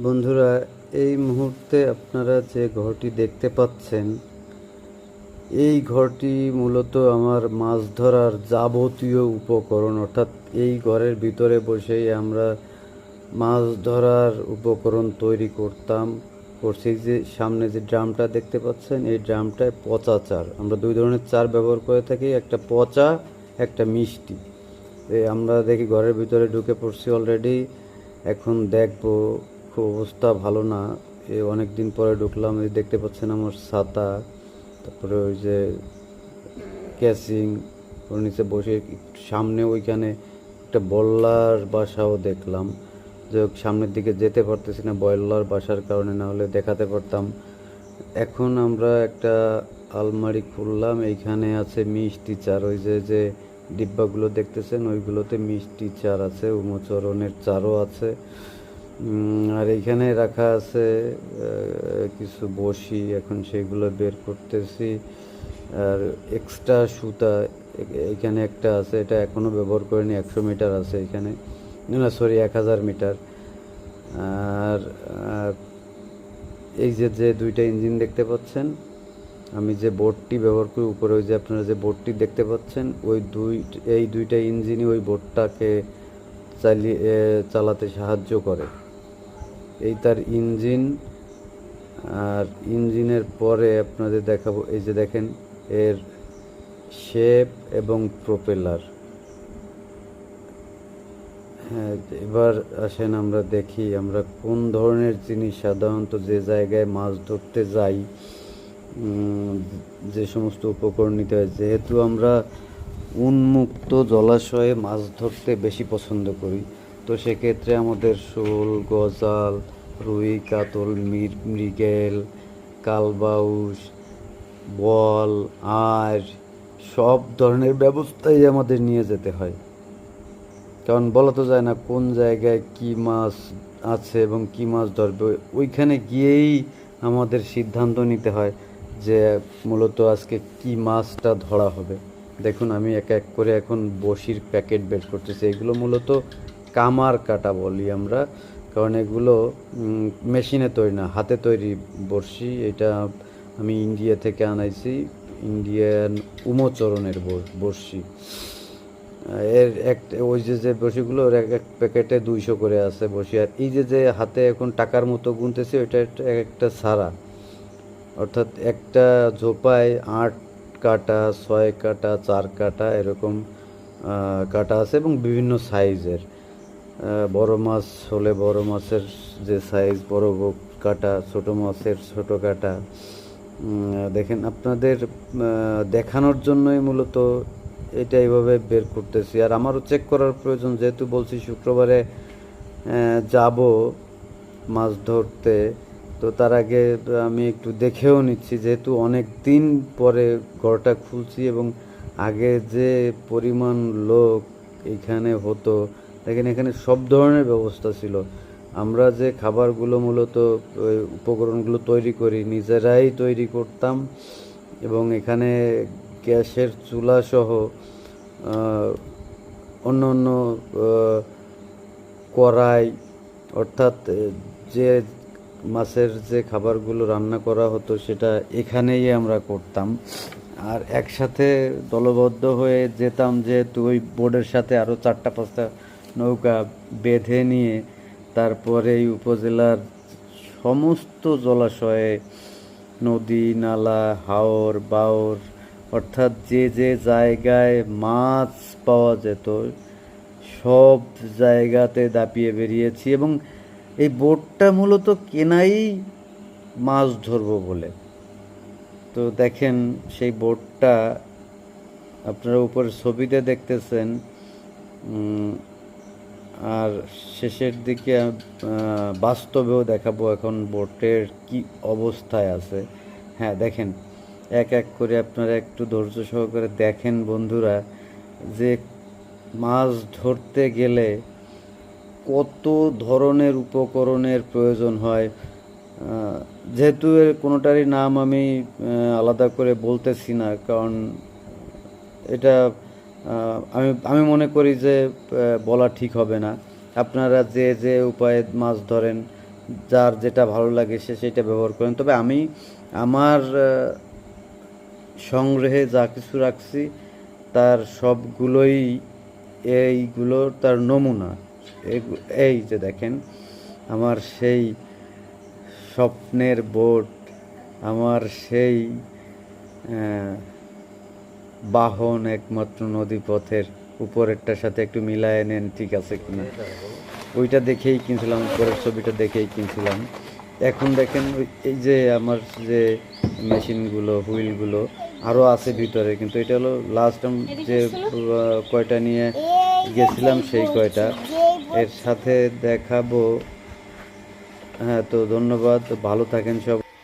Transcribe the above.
বন্ধুরা, এই মুহূর্তে আপনারা যে ঘরটি দেখতে পাচ্ছেন, এই ঘরটি মূলত আমার মাছ ধরার যাবতীয় উপকরণ। অর্থাৎ এই ঘরের ভিতরে বসেই আমরা মাছ ধরার উপকরণ তৈরি করছি। যে সামনে যে ড্রামটা দেখতে পাচ্ছেন, এই ড্রামটায় পচা চার, আমরা দুই ধরনের চার ব্যবহার করে থাকি, একটা পচা, একটা মিষ্টি। আমরা দেখি ঘরের ভিতরে ঢুকে পড়ছি অলরেডি। এখন দেখবো, খুব অবস্থা ভালো না। অনেক দিন পরে ঢুকলাম। এই দেখতে পাচ্ছেন আমার ছাতা, তারপরে ওই যে ক্যাসিং, ওর নিচে বসে সামনে ওইখানে একটা বল্লার বাসাও দেখলাম। যে সামনের দিকে যেতে পারতেছি না বয়লার বাসার কারণে, না হলে দেখাতে পারতাম। এখন আমরা একটা আলমারি খুললাম, এইখানে আছে মিষ্টি চার। ওই যে যে ডিব্বাগুলো দেখতেছেন, ওইগুলোতে মিষ্টি চার আছে, উমোচরণের চারও আছে। আর এইখানে রাখা আছে কিছু বসি, এখন সেগুলো বের করতেছি। আর এক্সট্রা সুতা এখানে একটা আছে, এটা এখনও ব্যবহার করিনি। 100 মিটার আছে এখানে, না সরি 1000 মিটার। আর এই যে যে দুইটা ইঞ্জিন দেখতে পাচ্ছেন, আমি যে বোর্ডটি ব্যবহার করি উপরে, ওই যে আপনারা যে বোর্ডটি দেখতে পাচ্ছেন, এই দুইটা ইঞ্জিনই ওই বোর্ডটাকে চালাতে সাহায্য করে। এই তার ইঞ্জিন। আর ইঞ্জিনের পরে আপনাদের দেখাবো, এই যে দেখেন এর শেপ এবং প্রপেলার। হ্যাঁ, এবার আসেন আমরা দেখি আমরা কোন ধরনের জিনিস সাধারণত যে জায়গায় মাছ ধরতে যাই যে সমস্ত উপকরণ নিতে হয়। যেহেতু আমরা উন্মুক্ত জলাশয়ে মাছ ধরতে বেশি পছন্দ করি, তো সেক্ষেত্রে আমাদের শোল, গজাল, রুই, কাতল, মৃগেল, কালবাউস, বল, আর সব ধরনের ব্যবস্থাই আমাদের নিয়ে যেতে হয়। কারণ বলা তো যায় না কোন জায়গায় কি মাছ আছে এবং কি মাছ ধরবে। ওইখানে গিয়েই আমাদের সিদ্ধান্ত নিতে হয় যে মূলত আজকে কি মাছটা ধরা হবে। দেখুন, আমি এক এক করে এখন বড়শির প্যাকেট বের করতেছি। এগুলো মূলত কামার কাটা বলি আমরা, কারণ এগুলো মেশিনে তৈরি না, হাতে তৈরি বড়শি। এটা আমি ইন্ডিয়া থেকে আনাইছি, ইন্ডিয়ান উমোচরণের বড়শি। এর ওই যে যে বড়শিগুলো, ওর এক এক প্যাকেটে 200 করে আছে বড়শি। আর এই যে যে হাতে এখন টাকার মতো গুনতেছি, ওইটা একটা সারা। অর্থাৎ একটা ঝোপায় 8 কাটা, 6 কাটা, 4 কাটা এরকম কাটা আছে, এবং বিভিন্ন সাইজের। বড় মাছ হলে বড় মাছের যে সাইজ, বড় কাটা, ছোট মাছের ছোট কাটা। দেখেন, আপনাদের দেখানোর জন্যই মূলত এটা এইভাবে বের করতেছি। আর আমারও চেক করার প্রয়োজন, যেহেতু বলছি শুক্রবারে যাব মাছ ধরতে, তো তার আগে আমি একটু দেখেও নিচ্ছি, যেহেতু অনেক দিন পরে ঘরটা খুলছি এবং আগে যে পরিমাণ লোক এখানে হতো, দেখেন এখানে সব ধরনের ব্যবস্থা ছিল। আমরা যে খাবারগুলো মূলত ওই উপকরণগুলো তৈরি করি, নিজেরাই তৈরি করতাম। এবং এখানে গ্যাসের চুলা সহ অন্য অন্য কড়াই, অর্থাৎ যে মাছের যে খাবারগুলো রান্না করা হতো সেটা এখানেই আমরা করতাম। আর একসাথে দলবদ্ধ হয়ে যেতাম, যেহেতু ওই বোর্ডের সাথে আরও 4-5টা নৌকা বেঁধে নিয়ে তারপরে এই উপজেলার সমস্ত জলাশয়ে, নদী, নালা, হাওর, বাওর, অর্থাৎ যে যে জায়গায় মাছ পাওয়া যেত সব জায়গাতে দাপিয়ে বেরিয়েছি। এবং এই বোটটা মূলত কেনাই মাছ ধরবো বলে। তো দেখেন সেই বোটটা আপনারা উপরে ছবিতে দেখতেছেন, আর শেষের দিকে বাস্তবেও দেখাবো এখন বোটের কি অবস্থায় আছে। হ্যাঁ দেখেন, এক এক করে আপনারা একটু ধৈর্য সহকারে দেখেন বন্ধুরা, যে মাছ ধরতে গেলে কত ধরনের উপকরণের প্রয়োজন হয়। যেহেতু এর কোনোটারই নাম আমি আলাদা করে বলতেছি না, কারণ এটা আমি মনে করি যে বলা ঠিক হবে না। আপনারা যে যে উপায়ে মাছ ধরেন, যার যেটা ভালো লাগে সে সেটা ব্যবহার করেন। তবে আমি আমার সংগ্রহে যা কিছু রাখছি তার সবগুলোই এইগুলো তার নমুনা। এই যে দেখেন আমার সেই স্বপ্নের বোট, আমার সেই বাহন একমাত্র নদীপথের উপরেরটার সাথে একটু মিলায় নেন ঠিক আছে কিনা, ওইটা দেখেই কিনছিলাম, উপরের ছবিটা দেখেই কিনছিলাম। এখন দেখেন এই যে আমার যে মেশিনগুলো হুইলগুলো আরও আছে ভিতরে, কিন্তু এটা হলো লাস্ট যে কয়টা নিয়ে গেছিলাম সেই কয়টা এর সাথে দেখাবো। হ্যাঁ, তো ধন্যবাদ, ভালো থাকেন সব।